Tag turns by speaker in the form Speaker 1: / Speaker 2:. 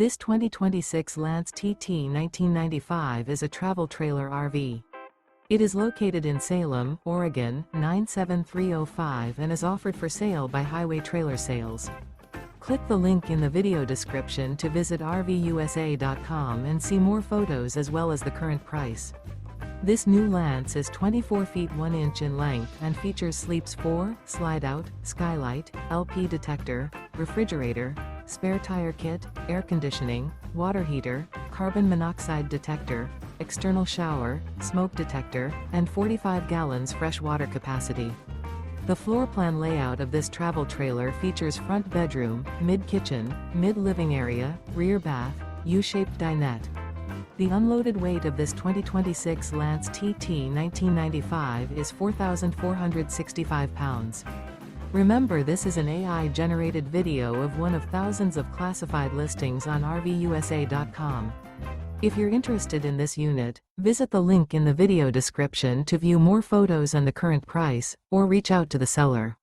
Speaker 1: This 2026 Lance TT 1995 is a travel trailer RV. It is located in Salem, Oregon, 97305 and is offered for sale by Highway Trailer Sales. Click the link in the video description to visit RVUSA.com and see more photos as well as the current price. This new Lance is 24 feet 1 inch in length and features sleeps 4, Slideout, Skylight, LP Detector, refrigerator, spare tire kit, air conditioning, water heater, carbon monoxide detector, external shower, smoke detector, and 45 gallons fresh water capacity. The floor plan layout of this travel trailer features front bedroom, mid-kitchen, mid-living area, rear bath, U-shaped dinette. The unloaded weight of this 2026 Lance TT 1995 is 4,465 pounds. Remember, this is an AI-generated video of one of thousands of classified listings on RVUSA.com. If you're interested in this unit, visit the link in the video description to view more photos and the current price, or reach out to the seller.